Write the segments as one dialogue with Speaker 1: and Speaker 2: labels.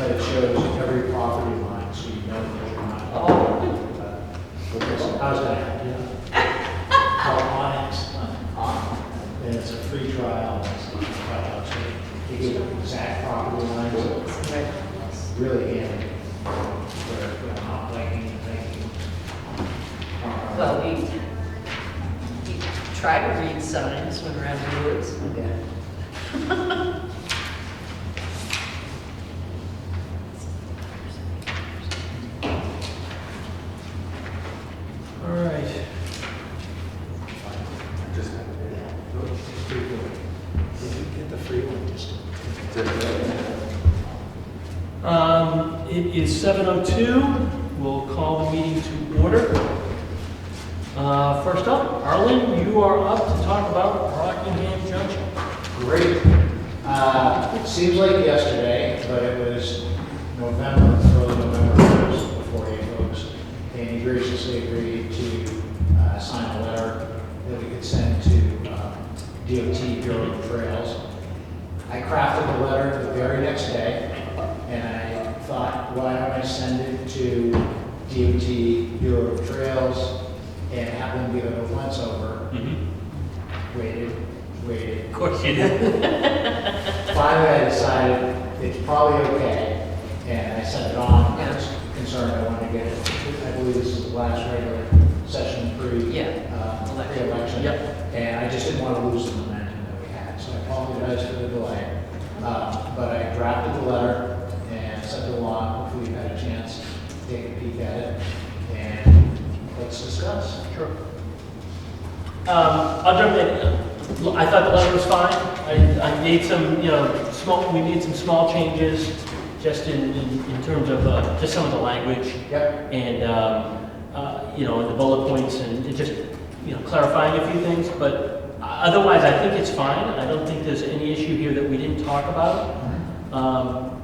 Speaker 1: that shows every property line, so you know that you're not. I was gonna have, you know. Called Onyx, and it's a free trial, it's not a trial, so you get exact property lines, really handy. For not liking and thinking.
Speaker 2: Well, we try to read signs when we're out in the woods.
Speaker 1: Yeah.
Speaker 3: All right.
Speaker 1: Just get the free one, just.
Speaker 3: It is 7:02. We'll call the meeting to order. First up, Arlen, you are up to talk about Rockingham Junction.
Speaker 1: Great. It seems like yesterday, but it was November, early November 1st, before you folks. And he graciously agreed to sign a letter that we could send to DOT Bureau of Trails. I crafted the letter the very next day, and I thought, why don't I send it to DOT Bureau of Trails and have them give it a once over. Waited.
Speaker 3: Of course you did.
Speaker 1: Finally, I decided it's probably okay, and I sent it on. I was concerned I wanted to get it. I believe this is the last regular session pre-election.
Speaker 3: Yep.
Speaker 1: And I just didn't want to lose the momentum that we had, so I apologize for the delay. But I drafted the letter and sent it along. Hopefully, you've had a chance to take a peek at it, and let's discuss.
Speaker 3: Sure. I'll jump in. I thought the letter was fine. I made some, we made some small changes just in terms of just some of the language.
Speaker 1: Yep.
Speaker 3: And, the bullet points and it just, clarifying a few things. But otherwise, I think it's fine. I don't think there's any issue here that we didn't talk about.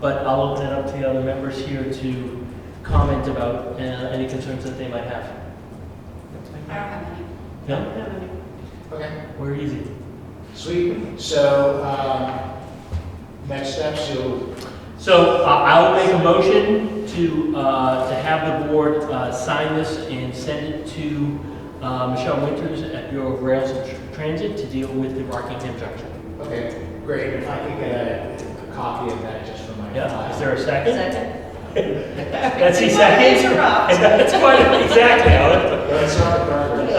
Speaker 3: But I'll open it up to the other members here to comment about any concerns that they might have.
Speaker 4: I don't have any.
Speaker 3: No?
Speaker 1: Okay.
Speaker 3: We're easy.
Speaker 1: Sweet. So, next steps,
Speaker 3: So I'll make a motion to have the board sign this and send it to Michelle Winters at Bureau of Rails and Transit to deal with the Rockingham Junction.
Speaker 1: okay, great. If I could get a copy of that just for my
Speaker 3: Yeah,
Speaker 1: file.
Speaker 3: is there a second?
Speaker 2: Second.
Speaker 3: That's the second?
Speaker 2: Interrupt.
Speaker 3: That's quite, exactly, Alan.
Speaker 1: Let's start the progress.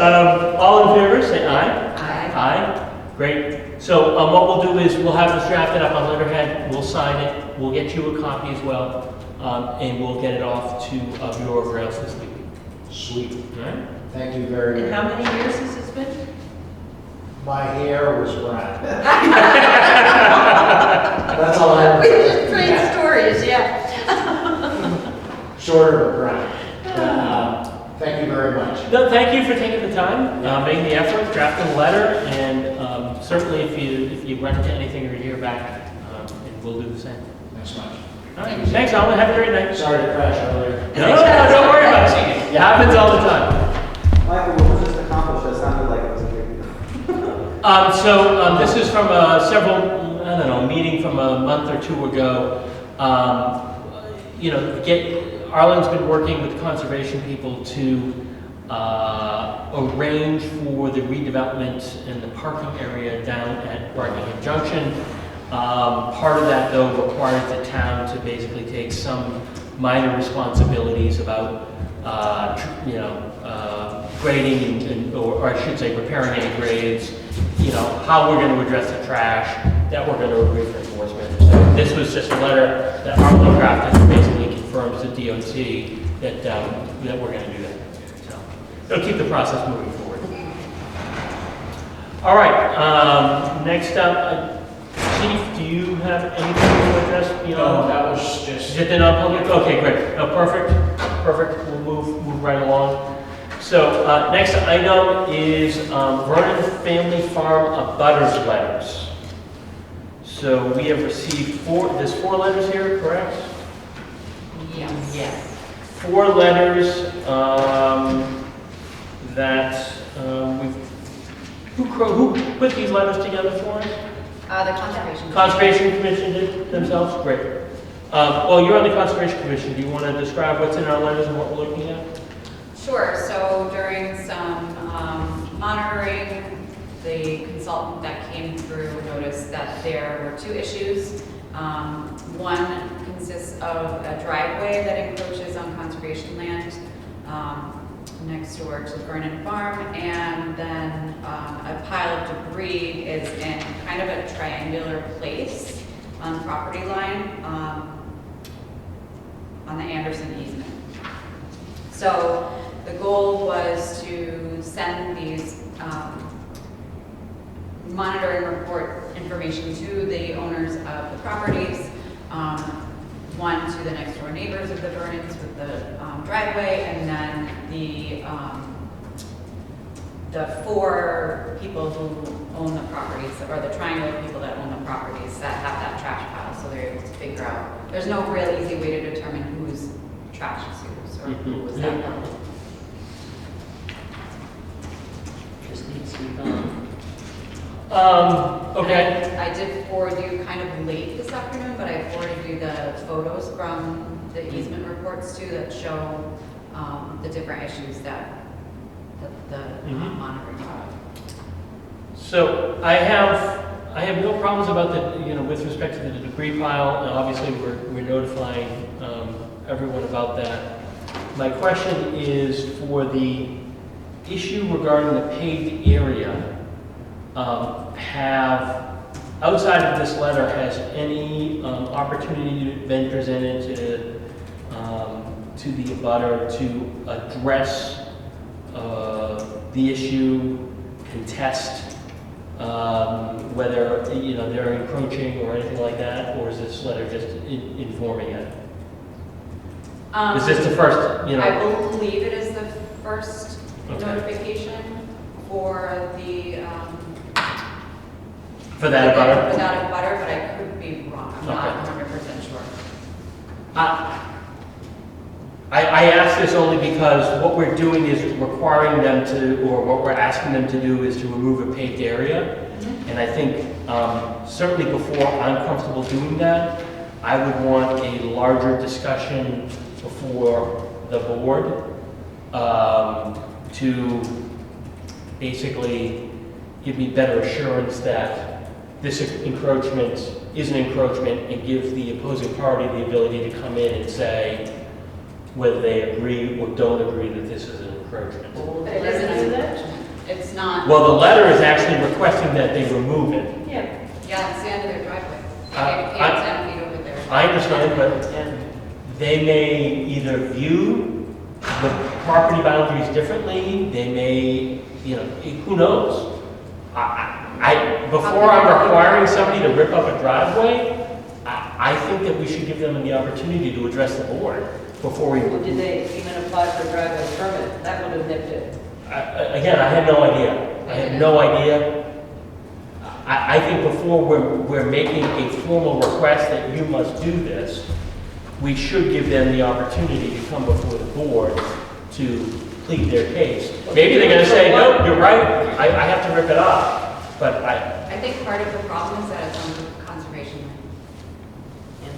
Speaker 3: All in favor, say aye.
Speaker 2: Aye.
Speaker 3: Aye, great. So what we'll do is we'll have this drafted up on letterhead, we'll sign it, we'll get you a copy as well, and we'll get it off to Bureau of Rails this week.
Speaker 1: Sweet.
Speaker 3: All right?
Speaker 1: Thank you very
Speaker 2: And
Speaker 1: much.
Speaker 2: how many years has this been?
Speaker 1: My hair was brown. That's all I
Speaker 2: We
Speaker 1: remember.
Speaker 2: just trade stories, yeah.
Speaker 1: Shorter but brown. Thank you very much.
Speaker 3: No, thank you for taking the time, making the effort, drafting the letter, and certainly if you run into anything or hear back, and we'll do the same.
Speaker 1: Thanks much.
Speaker 3: All right, thanks, Alan. Have a great night.
Speaker 1: Sorry to crash earlier.
Speaker 3: No, don't worry about it. It happens all the time.
Speaker 5: Michael, what was just accomplished? That sounded like it was a big deal.
Speaker 3: This is from a meeting from a month or two ago. Arlen's been working with conservation people to arrange for the redevelopment and the parking area down at Rockingham Junction. Part of that, though, requires the town to basically take some minor responsibilities about, grading or I should say repairing any grades, how we're going to address the trash, that we're going to agree for enforcement. So this was just a letter that Arlen crafted that basically confirms to DOT that we're going to do that. So it'll keep the process moving forward. All right, next up, Chief, do you have anything to address beyond?
Speaker 1: No, that was just.
Speaker 3: Is it the non-public? Okay, great. No, perfect. We'll move right along. So next item is Vernon Family Farm abutters letters. So we have received there's 4 letters here, correct?
Speaker 2: Yes. Yes.
Speaker 3: 4 letters that who put these letters together for us?
Speaker 4: The Conservation.
Speaker 3: Conservation Commission did themselves? Great. Well, you're on the Conservation Commission. Do you want to describe what's in our letters and what we're looking at?
Speaker 4: Sure, so during some monitoring, the consultant that came through noticed that there were two issues. One consists of a driveway that encroaches on conservation land next door to Vernon Farm, and then a pile of debris is in kind of a triangular place on the property line on the Anderson easement. So the goal was to send these monitoring report information to the owners of the properties, one to the next door neighbors of the Vernons with the driveway, and then the four people who own the properties, or the triangle of people that own the properties that have that trash pile, so they're able to figure out. There's no real easy way to determine whose trash is whose, or who was that one.
Speaker 2: Just needs to be done.
Speaker 3: Okay.
Speaker 4: And I did forward you kind of late this afternoon, but I forwarded you the photos from the easement reports too that show the different issues that the monitoring brought.
Speaker 3: So I have no problems about the, with respect to the debris pile, and obviously we're notifying everyone about that. My question is for the issue regarding the paved area, outside of this letter, has any opportunity been presented to the abutter to address the issue, contest whether they're encroaching or anything like that, or is this letter just informing it? Is this the first?
Speaker 4: I believe it is the first
Speaker 3: Okay.
Speaker 4: notification for the
Speaker 3: For that abutter?
Speaker 4: for that abutter, but I could be wrong. I'm not
Speaker 3: Okay.
Speaker 4: 100% sure.
Speaker 3: I ask this only because what we're doing is requiring them to, or what we're asking them to do is to remove a paved area. And I think certainly before I'm comfortable doing that, I would want a larger discussion before the board to basically give me better assurance that this encroachment is an encroachment, and give the opposing party the ability to come in and say whether they agree or don't agree that this is an encroachment.
Speaker 2: Well,
Speaker 4: It
Speaker 2: let
Speaker 4: is
Speaker 2: me
Speaker 4: an
Speaker 2: do that.
Speaker 4: encroachment. It's not,
Speaker 3: Well, the letter is actually requesting that they remove it.
Speaker 2: Yeah.
Speaker 4: yeah, it's the end of their driveway.
Speaker 3: I-
Speaker 4: They paved 10 feet over there.
Speaker 3: I understand, but they may either view the property boundaries differently, they may, who knows? Before I'm requiring somebody to rip up a driveway, I think that we should give them the opportunity to address the board before we,
Speaker 2: Well, did they even apply for a driveway permit? That would have nipped it.
Speaker 3: again, I have no idea. I have no idea. I think before we're making a formal request that you must do this, we should give them the opportunity to come before the board to plead their case. Maybe they're gonna say, no, you're right, I have to rip it off, but
Speaker 4: I think part of the problem is that it's on conservation land.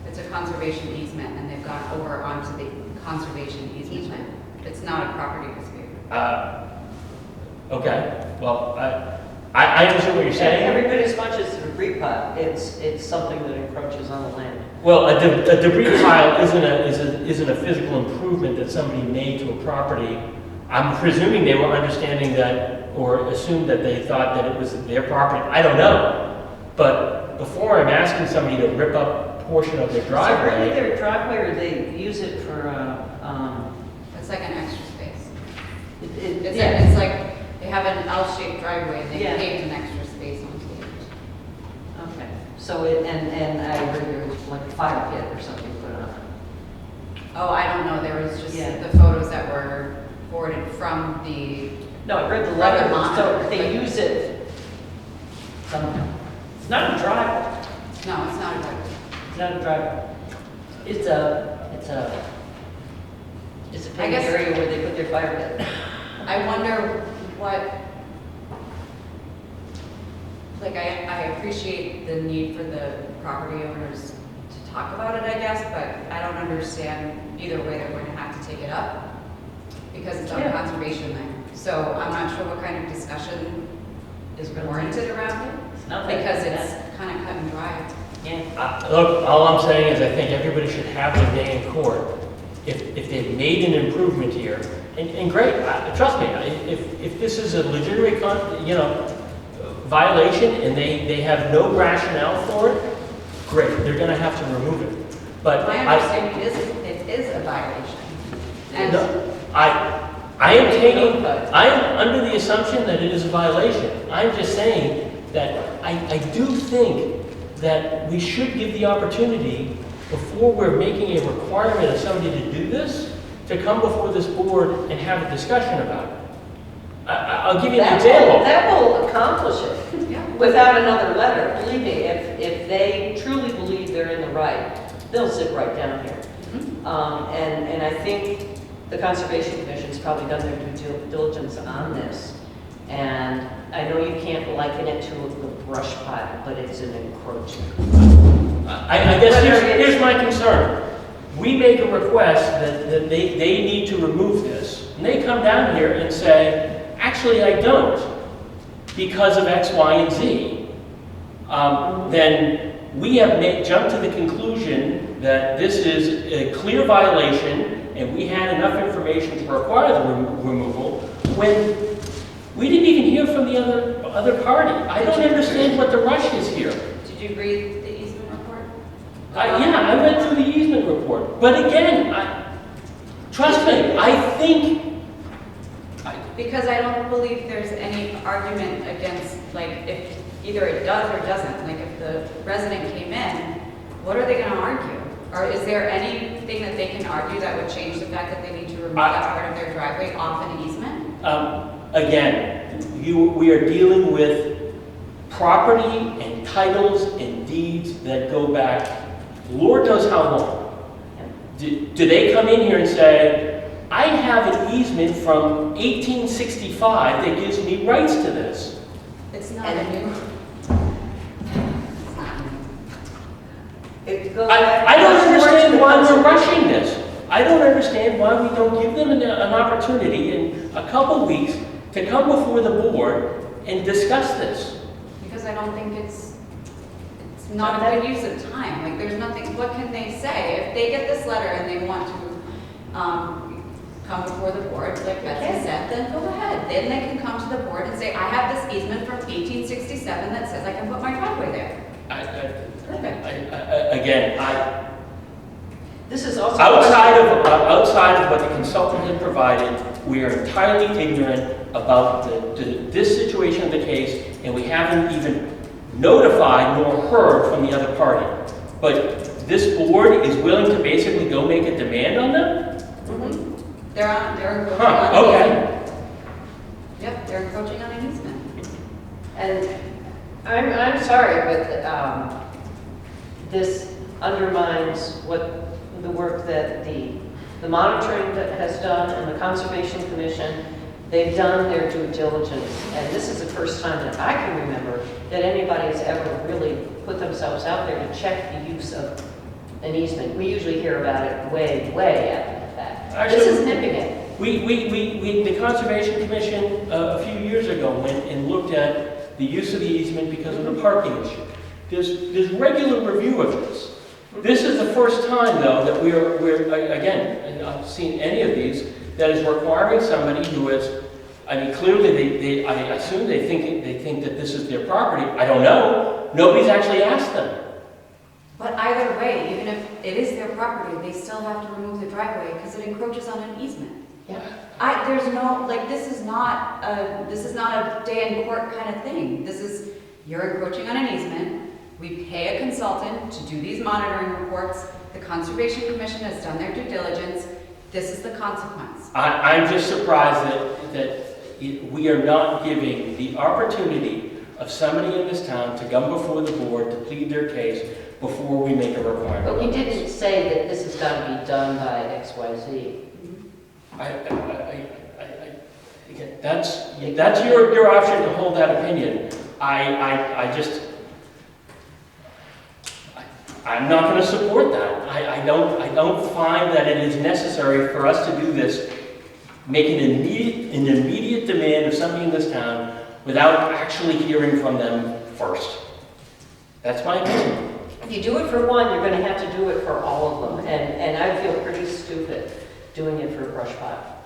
Speaker 4: It's a conservation easement, and they've gone over onto the conservation easement. It's not a property dispute.
Speaker 3: okay, well, I understand what you're saying.
Speaker 2: Every bit as much as the debris pile, it's something that encroaches on the land.
Speaker 3: Well, a debris pile isn't a physical improvement that somebody made to a property. I'm presuming they were understanding that, or assumed that they thought that it was their property. I don't know. But before I'm asking somebody to rip up a portion of their
Speaker 2: Is it really
Speaker 3: driveway,
Speaker 2: their driveway, or they use it for,
Speaker 4: It's like an extra space. It's
Speaker 2: yeah.
Speaker 4: it's like they have an L-shaped driveway, and they
Speaker 2: Yeah.
Speaker 4: paved an extra space onto it.
Speaker 2: Okay, so and I heard there was like a fire pit or something put on it.
Speaker 4: Oh, I don't know, there was just
Speaker 2: Yeah.
Speaker 4: the photos that were forwarded from the,
Speaker 2: No, I read the
Speaker 4: From
Speaker 2: letter,
Speaker 4: the monitor,
Speaker 2: so they
Speaker 4: but-
Speaker 2: use it somehow. It's not a driveway,
Speaker 4: no, it's not a driveway.
Speaker 2: it's not a driveway. It's a
Speaker 4: I
Speaker 2: paved
Speaker 4: guess-
Speaker 2: area where they put their fire pit.
Speaker 4: I wonder what, like, I appreciate the need for the property owners to talk about it, I guess, but I don't understand either way that we're gonna have to take it up because it's on
Speaker 2: Yeah.
Speaker 4: conservation land. So I'm not sure what kind of discussion is warranted around it
Speaker 2: Nothing.
Speaker 4: because it's kind of cut and dry.
Speaker 2: Yeah.
Speaker 3: Look, all I'm saying is I think everybody should have their day in court. If they've made an improvement here, and great, trust me, if this is a legitimate, violation and they have no rationale for it, great, they're gonna have to remove it. But
Speaker 4: My understanding is it is a violation. And
Speaker 3: I am under the assumption that it is a violation. I'm just saying that I do think that we should give the opportunity, before we're making a requirement of somebody to do this, to come before this board and have a discussion about it. I'll give you an example.
Speaker 2: That will accomplish it.
Speaker 4: yeah.
Speaker 2: Without another letter, believe me, if they truly believe they're in the right, they'll sit right down here. And I think the Conservation Commission's probably done their due diligence on this. And I know you can't liken it to a brush pile, but it's an encroachment.
Speaker 3: I guess here's my concern. We make a request that they need to remove this, and they come down here and say, actually, I don't, because of X, Y, and Z. Then we have jumped to the conclusion that this is a clear violation, and we had enough information to require the removal, when we didn't even hear from the other party. I don't understand what the rush is here.
Speaker 4: Did you read the easement report?
Speaker 3: Yeah, I went through the easement report, but again, trust me, I think.
Speaker 4: Because I don't believe there's any argument against, like, if either it does or doesn't. Like, if the resident came in, what are they gonna argue? Or is there anything that they can argue that would change the fact that they need to remove that part of their driveway off an easement?
Speaker 3: Again, we are dealing with property and titles and deeds that go back, Lord knows how long. Do they come in here and say, I have an easement from 1865 that gives me rights to this?
Speaker 4: It's not a new. It's not new.
Speaker 2: It goes
Speaker 3: I
Speaker 2: back
Speaker 3: don't
Speaker 2: much more to
Speaker 3: understand
Speaker 2: the
Speaker 3: why we're
Speaker 2: conservation.
Speaker 3: rushing this. I don't understand why we don't give them an opportunity in a couple weeks to come before the board and discuss this.
Speaker 4: Because I don't think it's not a good use of time. Like, there's nothing, what can they say? If they get this letter and they want to come before the board, like Betsy said, then go ahead. Then they can come to the board and say, I have this easement from 1867 that says I can put my driveway there. Perfect.
Speaker 3: Again,
Speaker 2: This is also.
Speaker 3: outside of what the consultant had provided, we are entirely ignorant about this situation of the case, and we haven't even notified nor heard from the other party. But this board is willing to basically go make a demand on them?
Speaker 4: They're encroaching
Speaker 3: Huh,
Speaker 4: on an
Speaker 3: okay.
Speaker 4: easement. Yep, they're encroaching on an easement.
Speaker 2: And I'm sorry, but this undermines what the work that the monitoring that has done and the Conservation Commission, they've done their due diligence. And this is the first time that I can remember that anybody's ever really put themselves out there to check the use of an easement. We usually hear about it way, way after the fact. This is nipping it.
Speaker 3: The Conservation Commission a few years ago went and looked at the use of the easement because of the parking issue. There's regular review of this. This is the first time, though, that we're again, and I've seen any of these, that is requiring somebody who is, I mean, clearly I assume they think that this is their property. I don't know. Nobody's actually asked them.
Speaker 4: But either way, even if it is their property, they still have to remove the driveway because it encroaches on an easement.
Speaker 2: Yeah.
Speaker 4: There's no, like, this is not a day in court kind of thing. This is, you're encroaching on an easement. We pay a consultant to do these monitoring reports. The Conservation Commission has done their due diligence. This is the consequence.
Speaker 3: I'm just surprised that we are not giving the opportunity of somebody in this town to come before the board to plead their case before we make a requirement.
Speaker 2: But we didn't say that this has got to be done by XYZ.
Speaker 3: Again, that's your option to hold that opinion. I'm not gonna support that. I don't find that it is necessary for us to do this, making an immediate demand of somebody in this town without actually hearing from them first. That's my opinion.
Speaker 2: If you do it for one, you're gonna have to do it for all of them, and I feel pretty stupid doing it for a brush pile.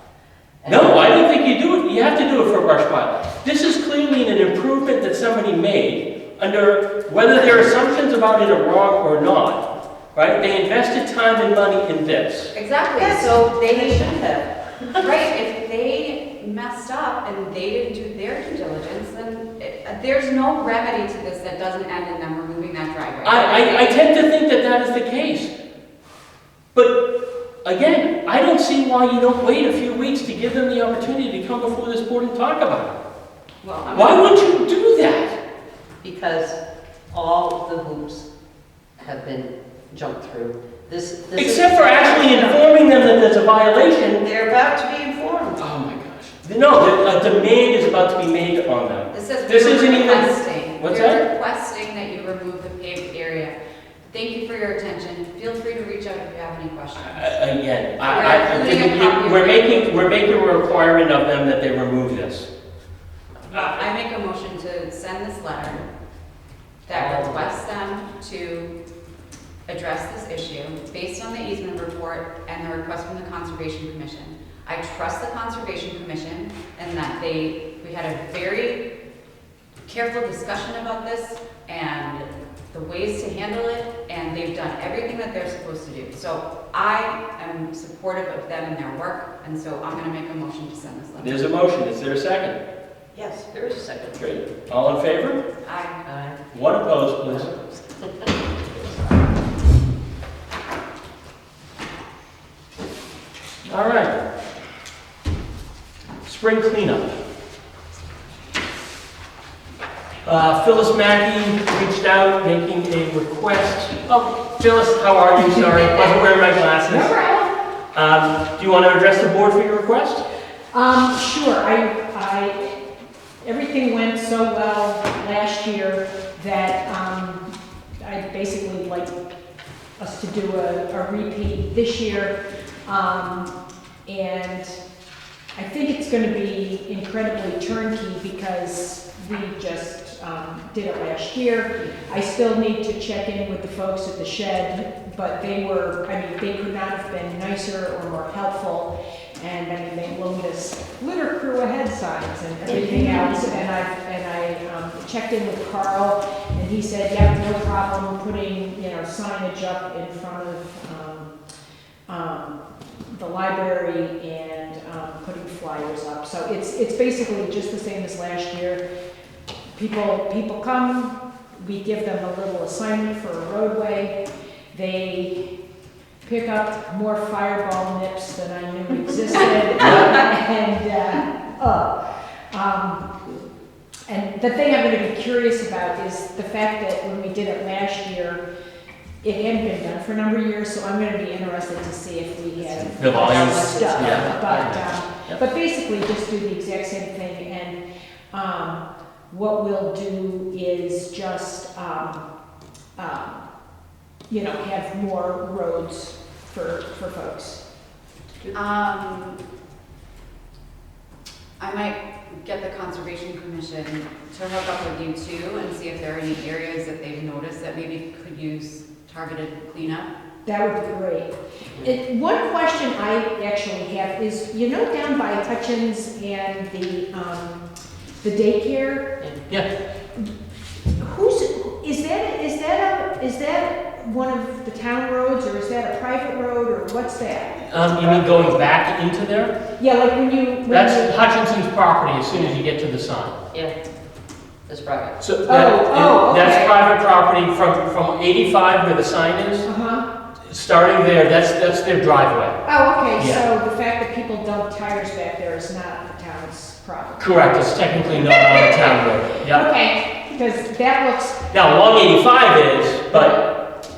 Speaker 3: No, I don't think you do it, you have to do it for a brush pile. This is clearly an improvement that somebody made under, whether their assumptions about it are wrong or not, right? They invested time and money in this.
Speaker 4: Exactly,
Speaker 2: Yeah,
Speaker 4: so
Speaker 2: they should have.
Speaker 4: right, if they messed up and they didn't do their due diligence, then there's no remedy to this that doesn't end in them removing that driveway.
Speaker 3: I tend to think that that is the case. But again, I don't see why you don't wait a few weeks to give them the opportunity to come before this board and talk about it.
Speaker 4: Well,
Speaker 3: Why would you do that?
Speaker 2: Because all the hoops have been jumped through. This is-
Speaker 3: Except for actually informing them that there's a violation.
Speaker 2: They're about to be informed.
Speaker 3: Oh my gosh. No, a demand is about to be made on them.
Speaker 4: This says
Speaker 3: This
Speaker 4: we're
Speaker 3: isn't even-
Speaker 4: requesting.
Speaker 3: What's
Speaker 4: We're
Speaker 3: that?
Speaker 4: requesting that you remove the paved area. Thank you for your attention. Feel free to reach out if you have any questions.
Speaker 3: Again, we're making a requirement of them that they remove this.
Speaker 4: I make a motion to send this letter that requests them to address this issue based on the easement report and the request from the Conservation Commission. I trust the Conservation Commission and that we had a very careful discussion about this and the ways to handle it, and they've done everything that they're supposed to do. So I am supportive of them and their work, and so I'm gonna make a motion to send this letter.
Speaker 3: There's a motion. Is there a second?
Speaker 2: Yes, there is a second.
Speaker 3: Great. All in favor?
Speaker 4: Aye.
Speaker 3: One opposed, please. All right. Spring cleanup. Phyllis Mackey reached out making a request. Oh, Phyllis, how are you? Sorry, I wasn't wearing my glasses.
Speaker 6: No problem.
Speaker 3: Do you want to address the board for your request?
Speaker 6: Sure, everything went so well last year that, I'd basically like us to do a repeat this year. And I think it's gonna be incredibly turnkey because we just, did it last year. I still need to check in with the folks at the shed, but they could not have been nicer or more helpful. And I mean, they loaned us litter crew ahead signs and everything else. And I checked in with Carl, and he said, yeah, no problem putting, signage up in front of the library and putting flyers up. So it's basically just the same as last year. People come, we give them a little assignment for a roadway. They pick up more fireball nips than I knew existed. And the thing I'm going to be curious about is the fact that when we did it last year, it hadn't been done for a number of years, so I'm going to be interested to see if we had
Speaker 3: The volume.
Speaker 6: stuff.
Speaker 3: Yeah.
Speaker 6: But basically, just do the exact same thing. And what we'll do is just have more roads for folks.
Speaker 4: I might get the Conservation Commission to hook up with you too and see if there are any areas that they've noticed that maybe could use targeted cleanup.
Speaker 6: That would be great. One question I actually have is, down by Hutchins and the daycare,
Speaker 3: Yeah.
Speaker 6: is that one of the town roads, or is that a private road, or what's that?
Speaker 3: You mean going back into there?
Speaker 6: Yeah, like when
Speaker 3: That's Hutchinson's property as soon as you get to the sign.
Speaker 2: Yeah, that's private.
Speaker 3: So
Speaker 6: okay.
Speaker 3: that's private property from 85 where the sign is. Starting there, that's their driveway.
Speaker 6: Oh, okay,
Speaker 3: Yeah.
Speaker 6: so the fact that people dump tires back there is not the town's problem?
Speaker 3: Correct, it's technically not on the town road. Yeah.
Speaker 6: Okay, because that looks,
Speaker 3: Now, along 85 is, but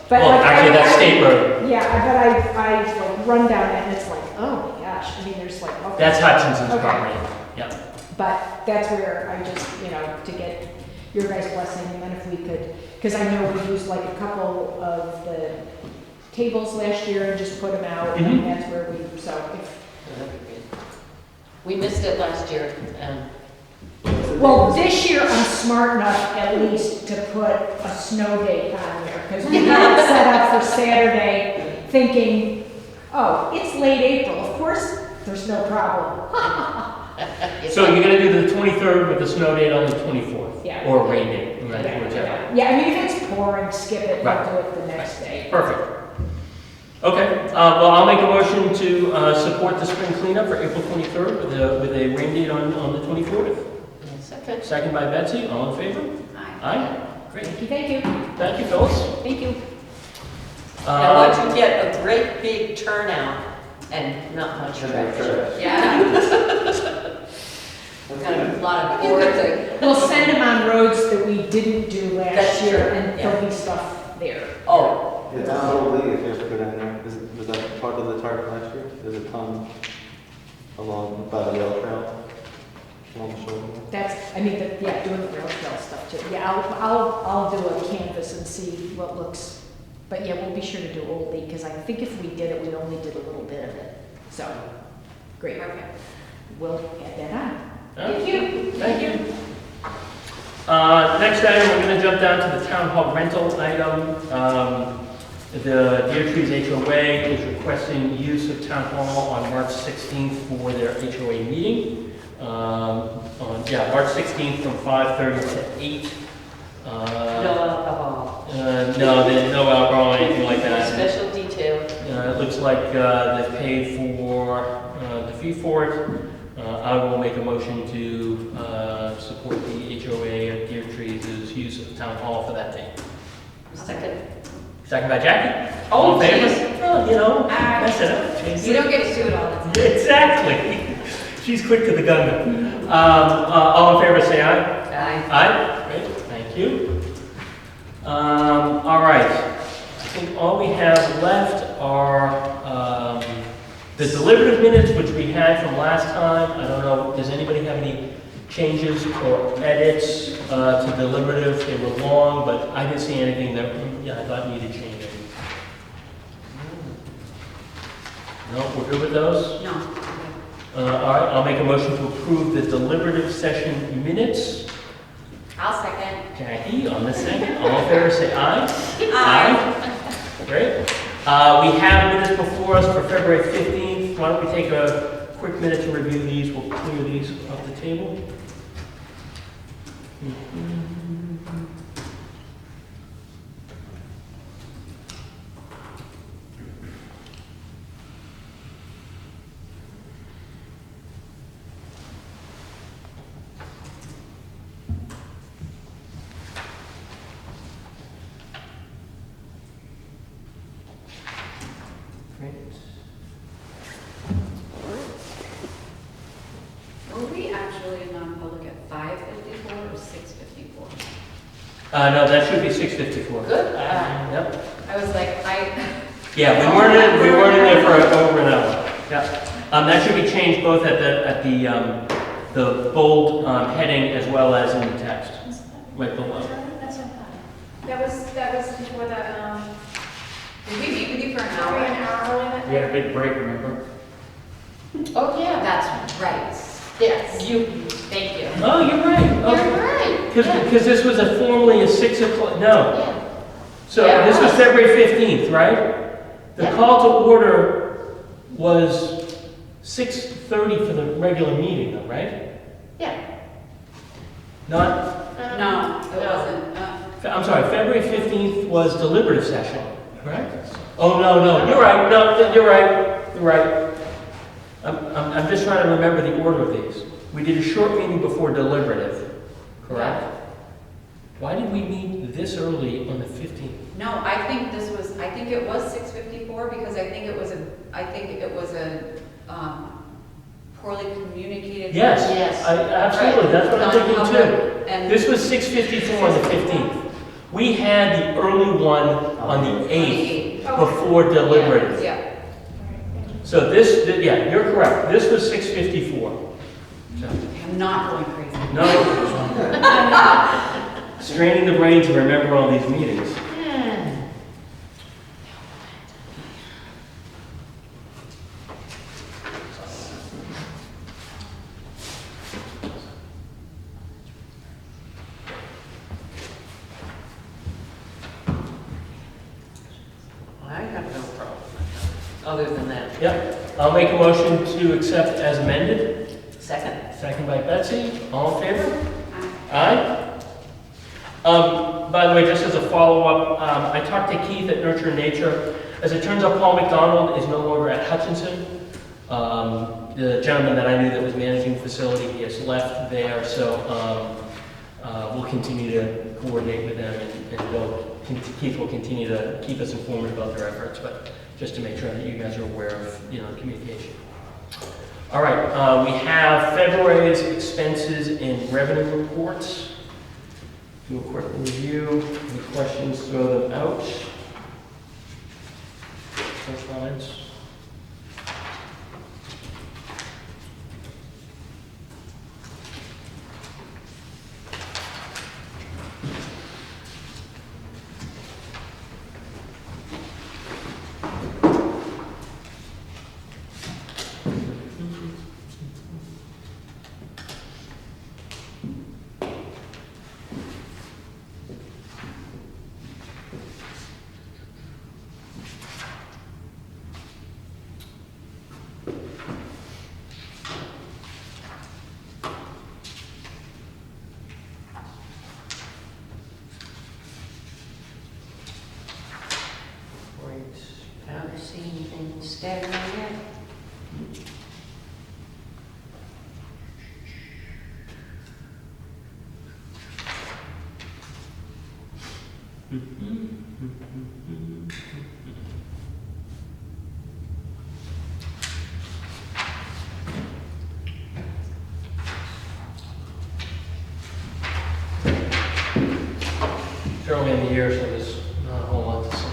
Speaker 3: well,
Speaker 6: like,
Speaker 3: actually, that's state road.
Speaker 6: yeah, but I like run down it and it's like, oh my gosh, I mean, there's like, okay.
Speaker 3: That's Hutchinson's
Speaker 6: Okay.
Speaker 3: property. Yeah.
Speaker 6: But that's where I just, to get, your guys' blessing, and then if we could, because I know we used like a couple of the tables last year and just put them out,
Speaker 3: Mhm.
Speaker 6: and that's where we, so if,
Speaker 2: We missed it last year, and
Speaker 6: well, this year I'm smart enough at least to put a snow date on there, because we had it set up for Saturday, thinking, oh, it's late April, of course, there's no problem.
Speaker 3: So you're gonna do the 23rd with the snow date on the 24th?
Speaker 6: Yeah.
Speaker 3: Or a rain date, right, whichever.
Speaker 6: Yeah, I mean, if it's pouring, skip it,
Speaker 3: Right.
Speaker 6: I'll do it the next day.
Speaker 3: Perfect. Okay, well, I'll make a motion to support the spring cleanup for April 23rd with a rain date on the 24th.
Speaker 2: second.
Speaker 3: Second by Betsy, all in favor?
Speaker 4: Aye.
Speaker 3: Aye, great.
Speaker 6: Thank you, thank you.
Speaker 3: Thank you, Phyllis.
Speaker 2: Thank you. I want
Speaker 3: Uh,
Speaker 2: to get a great big turnout and not much trash.
Speaker 4: Yeah.
Speaker 2: We're kind of a lot of boards.
Speaker 6: We'll send them on roads that we didn't do last
Speaker 2: That's
Speaker 6: year,
Speaker 2: true,
Speaker 6: and
Speaker 2: yeah.
Speaker 6: there'll be stuff there.
Speaker 2: Oh,
Speaker 5: Yeah, down Old Lee, if you ever go down there, was that part of the target last year? There's a ton along by the rail trail, along the shoulder.
Speaker 6: That's, I mean, yeah, doing the rail trail stuff too. Yeah, I'll do a canvas and see what looks, but yeah, we'll be sure to do Old Lee, because I think if we did it, we only did a little bit of it. So, great.
Speaker 4: Perfect.
Speaker 6: We'll add that on.
Speaker 3: Thank you. Thank you. Next item, we're gonna jump down to the town hall rental item. The Deer Trees HOA is requesting use of town hall on March 16th for their HOA meeting. March 16th from 5:30 to 8.
Speaker 2: no alcohol.
Speaker 3: No, there's no alcohol or anything like that.
Speaker 2: Special detail.
Speaker 3: It looks like they paid for the fee for it. I will make a motion to support the HOA at Deer Trees' use of town hall for that day.
Speaker 2: Second.
Speaker 3: Second by Jackie.
Speaker 2: Oh,
Speaker 3: All in favor?
Speaker 2: geez.
Speaker 3: Oh, you know,
Speaker 4: Ah.
Speaker 3: mess it up. change
Speaker 4: You
Speaker 3: it.
Speaker 4: don't get to do it all the time.
Speaker 3: Exactly. She's quick to the gun. All in favor, say aye.
Speaker 2: Aye.
Speaker 3: Aye, great, thank you. All right, I think all we have left are the deliberative minutes, which we had from last time. I don't know, does anybody have any changes or edits to deliberative? They were long, but I didn't see anything that, I thought needed changing. No, we're good with those?
Speaker 4: No.
Speaker 3: All right, I'll make a motion to approve the deliberative session minutes.
Speaker 4: I'll second.
Speaker 3: Jackie, on the second, all in favor, say aye.
Speaker 4: Aye.
Speaker 3: Great. We have minutes before us for February 15th. Why don't we take a quick minute to review these? We'll clear these off the table. Great.
Speaker 4: Were we actually in non-public at 5:54 or 6:54?
Speaker 3: No, that should be 6:54.
Speaker 2: Good.
Speaker 3: Yep.
Speaker 4: I was like,
Speaker 3: Yeah, we weren't in there for over an hour. Yeah. That should be changed both at the bold heading as well as in the text, right below.
Speaker 7: That's what I thought. That was before the,
Speaker 4: did we meet with you for an
Speaker 7: hour
Speaker 4: hour?
Speaker 7: early that
Speaker 8: We had a big break, remember?
Speaker 2: Oh, yeah.
Speaker 4: That's right.
Speaker 2: Yes.
Speaker 4: Thank you.
Speaker 3: Oh, you're right.
Speaker 2: You're right.
Speaker 3: Because this was formally a 6 o'clock, no.
Speaker 2: Yeah.
Speaker 3: So
Speaker 2: Yeah, it
Speaker 3: this was
Speaker 2: was.
Speaker 3: February 15th, right? The
Speaker 2: Yeah.
Speaker 3: call to order was 6:30 for the regular meeting, though, right?
Speaker 2: Yeah.
Speaker 3: Not,
Speaker 4: No, it
Speaker 2: No.
Speaker 4: wasn't.
Speaker 3: I'm sorry, February 15th was deliberative session, correct? Oh, no, you're right, no, you're right. I'm just trying to remember the order of these. We did a short meeting before deliberative, correct? Why did we meet this early on the 15th?
Speaker 4: No, I think it was 6:54 because I think it was a poorly communicated.
Speaker 3: Yes,
Speaker 2: Yes.
Speaker 3: absolutely, that's what I'm thinking too.
Speaker 4: Non-public, and
Speaker 3: This was 6:54 on the 15th. We had the early one on the 8th before deliberative.
Speaker 4: Yeah.
Speaker 3: So you're correct. This was 6:54. So,
Speaker 4: I'm not going crazy.
Speaker 3: no, straining the brain to remember all these meetings.
Speaker 2: I have no problem with that, other than that.
Speaker 3: Yep, I'll make a motion to accept as amended.
Speaker 2: Second?
Speaker 3: Second by Betsy. All in favor? Aye. By the way, just as a follow-up, I talked to Keith at Nurture Nature. As it turns out, Paul McDonald is no longer at Hutchinson. The gentleman that I knew that was managing the facility, he has left there, so we'll continue to coordinate with them, and Keith will continue to keep us informed about their efforts, but just to make sure that you guys are aware of, communication. All right, we have February's expenses and revenue reports. Do a quick review. Any questions, throw them out. No comments?
Speaker 2: Haven't seen anything staggering yet.
Speaker 3: It's early in the year, so there's not a whole lot to see.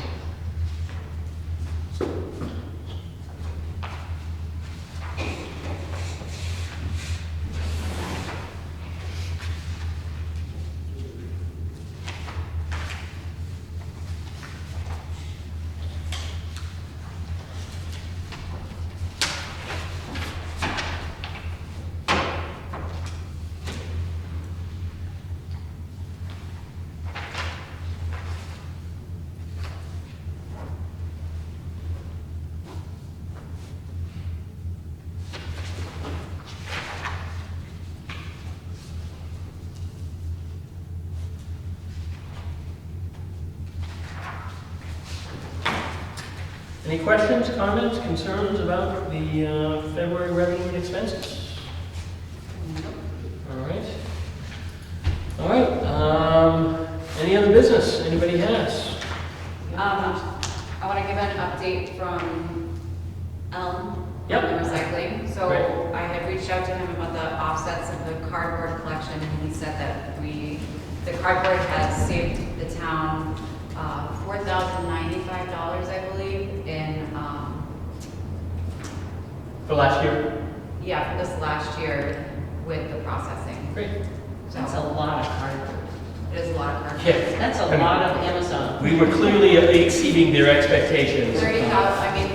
Speaker 3: Any questions, comments, concerns about the February revenue and expenses? All right. All right. Any other business anybody has?
Speaker 4: I want to give an update from Elm.
Speaker 3: Yep.
Speaker 4: On the recycling. So
Speaker 3: Great.
Speaker 4: I had reached out to him about the offsets of the cardboard collection, and he said that the cardboard has saved the town $4,095, I believe, in,
Speaker 3: For last year?
Speaker 4: yeah, for this last year with the processing.
Speaker 3: Great.
Speaker 4: So
Speaker 2: That's a lot of cardboard.
Speaker 4: it is a lot of cardboard.
Speaker 3: Yeah.
Speaker 2: That's a lot of Amazon.
Speaker 3: We were clearly exceeding their expectations.
Speaker 4: 30,000, I mean,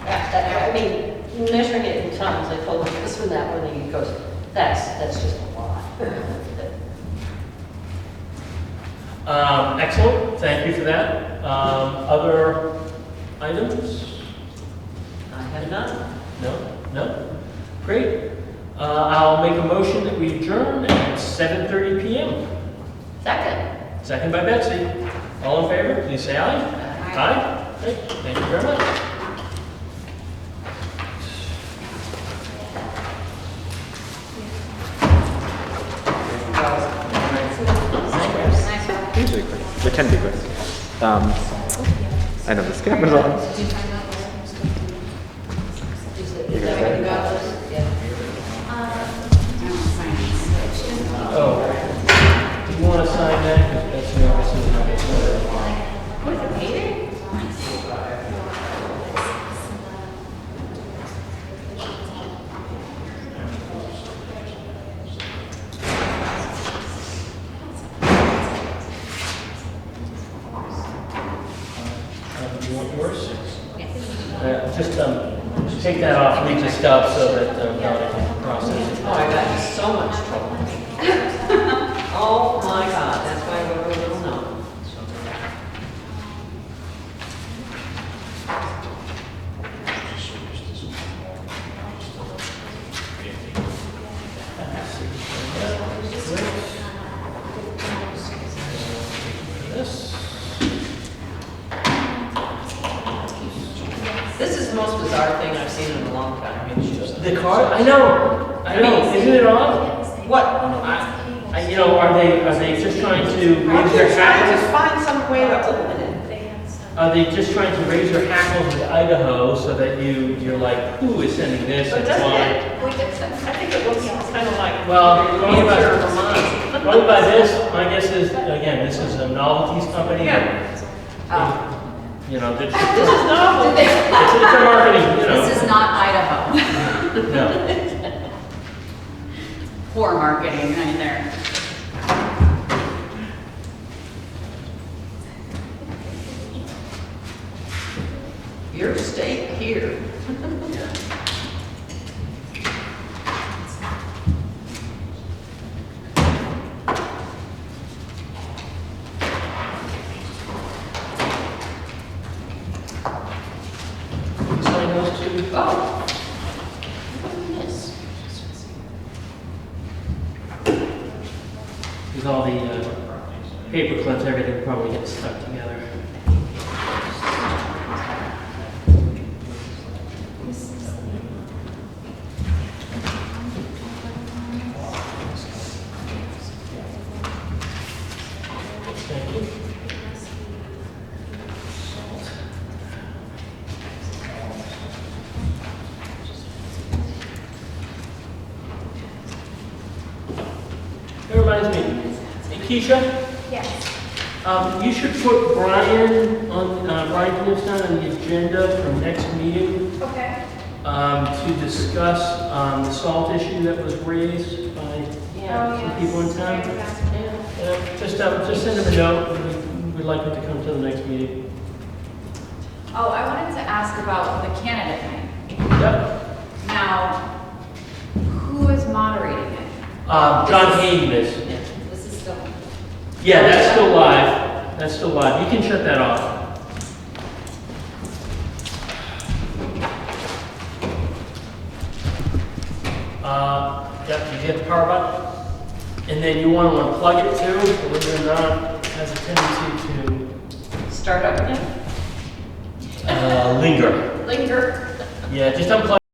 Speaker 2: I mean, measuring it in tons, I told him this one, that one, and he goes, that's just a lot.
Speaker 3: Excellent, thank you for that. Other items?
Speaker 2: I have none.
Speaker 3: No? Great. I'll make a motion that we adjourn at 7:30 PM.
Speaker 2: Second.
Speaker 3: Second by Betsy. All in favor, please say aye. Aye. Great, thank you very much.
Speaker 5: Usually quick. They can be quick. I know this camera's on.
Speaker 2: Is that what you got? Yeah.
Speaker 3: Oh, do you want to sign that? 'Cause Betsy obviously has it.
Speaker 4: What is it, painting?
Speaker 3: want yours? Just take that off, leave the stub so that Donna can process it.
Speaker 2: Oh, I got in so much trouble. Oh my God, that's why I wrote a little note.
Speaker 3: This.
Speaker 2: This is the most bizarre thing I've seen in a long time.
Speaker 3: The card? I know, isn't it odd?
Speaker 2: What?
Speaker 3: You know, are they just trying to raise their
Speaker 2: trying to
Speaker 3: hackles?
Speaker 2: find some way to open it.
Speaker 3: Are they just trying to raise their hackles with Idaho so that you're like, who is sending this
Speaker 2: But
Speaker 3: and
Speaker 2: doesn't
Speaker 3: why?
Speaker 2: it, I think it looks kind of like.
Speaker 3: Well, going by,
Speaker 2: Hampshire, Vermont.
Speaker 3: going by this, my guess is, again, this is a novelties company.
Speaker 2: Yeah.
Speaker 3: You know,
Speaker 2: This is novel.
Speaker 3: it's a marketing, you know.
Speaker 4: This is not Idaho.
Speaker 3: No.
Speaker 4: Poor marketing right there.
Speaker 2: Your state here.
Speaker 3: Sign those two.
Speaker 2: Oh. Yes.
Speaker 3: With all the paper clips, everything probably gets stuck together. Thank you. That reminds me, hey Keisha,
Speaker 7: Yes.
Speaker 3: you should put Brian on, Brian Knivstein on the agenda for next meeting,
Speaker 7: Okay.
Speaker 3: to discuss, the salt issue that was raised by
Speaker 2: Yeah.
Speaker 3: some people in town.
Speaker 2: Yeah.
Speaker 3: Just send him a note, we'd like him to come to the next meeting.
Speaker 4: Oh, I wanted to ask about the candidate night.
Speaker 3: Yep.
Speaker 4: Now, who is moderating it?
Speaker 3: John Hayden is.
Speaker 4: This is still.
Speaker 3: Yeah, that's still live. That's still live. You can shut that off. Yep, you get the power button. And then you want to unplug it too, believe it or not, it has a tendency
Speaker 2: Start up again.
Speaker 3: to linger.
Speaker 2: Linger.
Speaker 3: Yeah, just unplug